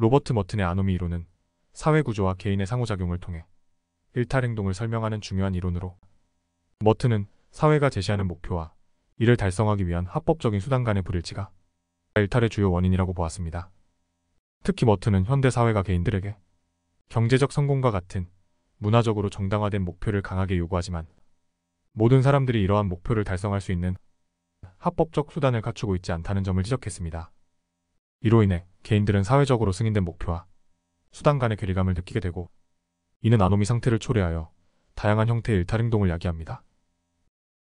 로버트 머튼의 아노미 이론은 사회구조와 개인의 상호작용을 통해 일탈행동을 설명하는 중요한 이론으로, 머튼은 사회가 제시하는 목표와 이를 달성하기 위한 합법적인 수단 간의 불일치가 일탈의 주요 원인이라고 보았습니다. 특히 머튼은 현대 사회가 개인들에게 경제적 성공과 같은 문화적으로 정당화된 목표를 강하게 요구하지만 모든 사람들이 이러한 목표를 달성할 수 있는 합법적 수단을 갖추고 있지 않다는 점을 지적했습니다. 이로 인해 개인들은 사회적으로 승인된 목표와 수단 간의 괴리감을 느끼게 되고, 이는 아노미 상태를 초래하여 다양한 형태의 일탈행동을 야기합니다.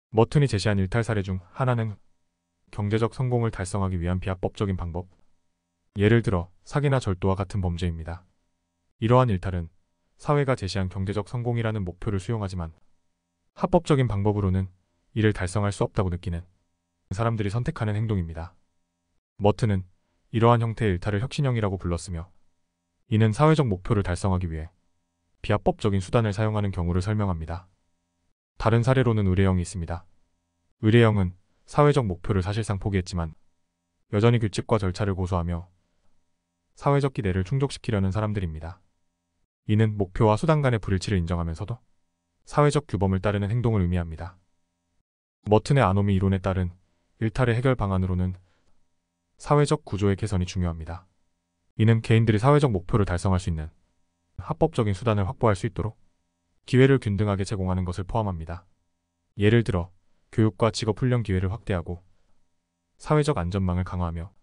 머튼이 제시한 일탈 사례 중 하나는 경제적 성공을 달성하기 위한 비합법적인 방법, 예를 들어 사기나 절도와 같은 범죄입니다. 이러한 일탈은 사회가 제시한 경제적 성공이라는 목표를 수용하지만 합법적인 방법으로는 이를 달성할 수 없다고 느끼는 사람들이 선택하는 행동입니다. 머튼은 이러한 형태의 일탈을 혁신형이라고 불렀으며, 이는 사회적 목표를 달성하기 위해 비합법적인 수단을 사용하는 경우를 설명합니다. 다른 사례로는 의례형이 있습니다. 의례형은 사회적 목표를 사실상 포기했지만 여전히 규칙과 절차를 고수하며 사회적 기대를 충족시키려는 사람들입니다. 이는 목표와 수단 간의 불일치를 인정하면서도 사회적 규범을 따르는 행동을 의미합니다. 머튼의 아노미 이론에 따른 일탈의 해결 방안으로는 사회적 구조의 개선이 중요합니다. 이는 개인들이 사회적 목표를 달성할 수 있는 합법적인 수단을 확보할 수 있도록 기회를 균등하게 제공하는 것을 포함합니다. 예를 들어 교육과 직업 훈련 기회를 확대하고 사회적 안전망을 강화하며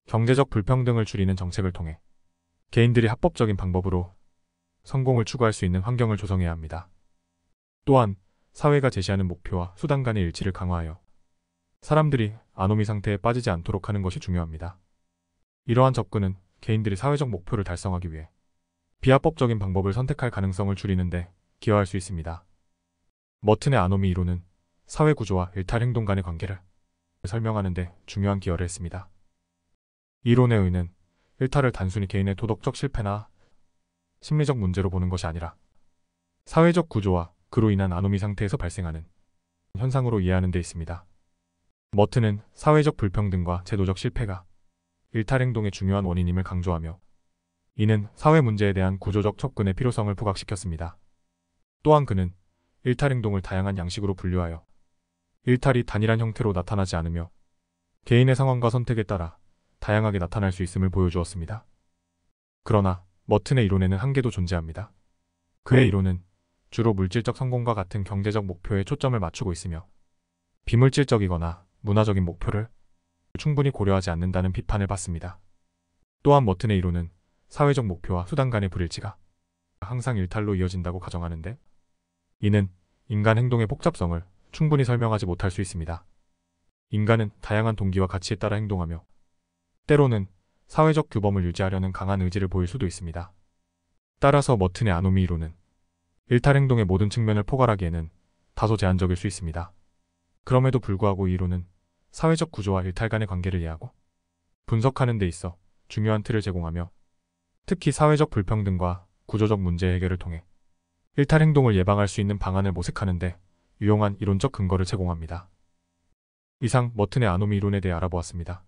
경제적 불평등을 줄이는 정책을 통해 개인들이 합법적인 방법으로 성공을 추구할 수 있는 환경을 조성해야 합니다. 또한 사회가 제시하는 목표와 수단 간의 일치를 강화하여 사람들이 아노미 상태에 빠지지 않도록 하는 것이 중요합니다. 이러한 접근은 개인들이 사회적 목표를 달성하기 위해 비합법적인 방법을 선택할 가능성을 줄이는데 기여할 수 있습니다. 머튼의 아노미 이론은 사회 구조와 일탈 행동 간의 관계를 설명하는 데 중요한 기여를 했습니다. 이론의 의는 일탈을 단순히 개인의 도덕적 실패나 심리적 문제로 보는 것이 아니라 사회적 구조와 그로 인한 아노미 상태에서 발생하는 현상으로 이해하는 데 있습니다. 머튼은 사회적 불평등과 제도적 실패가 일탈 행동의 중요한 원인임을 강조하며, 이는 사회 문제에 대한 구조적 접근의 필요성을 부각시켰습니다. 또한 그는 일탈 행동을 다양한 양식으로 분류하여 일탈이 단일한 형태로 나타나지 않으며 개인의 상황과 선택에 따라 다양하게 나타날 수 있음을 보여주었습니다. 그러나 머튼의 이론에는 한계도 존재합니다. 그의 이론은 주로 물질적 성공과 같은 경제적 목표에 초점을 맞추고 있으며 비물질적이거나 문화적인 목표를 충분히 고려하지 않는다는 비판을 받습니다. 또한 머튼의 이론은 사회적 목표와 수단 간의 불일치가 항상 일탈로 이어진다고 가정하는데, 이는 인간 행동의 복잡성을 충분히 설명하지 못할 수 있습니다. 인간은 다양한 동기와 가치에 따라 행동하며 때로는 사회적 규범을 유지하려는 강한 의지를 보일 수도 있습니다. 따라서 머튼의 아노미 이론은 일탈 행동의 모든 측면을 포괄하기에는 다소 제한적일 수 있습니다. 그럼에도 불구하고 이 이론은 사회적 구조와 일탈 간의 관계를 이해하고 분석하는 데 있어 중요한 틀을 제공하며, 특히 사회적 불평등과 구조적 문제 해결을 통해 일탈 행동을 예방할 수 있는 방안을 모색하는 데 유용한 이론적 근거를 제공합니다. 이상 머튼의 아노미 이론에 대해 알아보았습니다.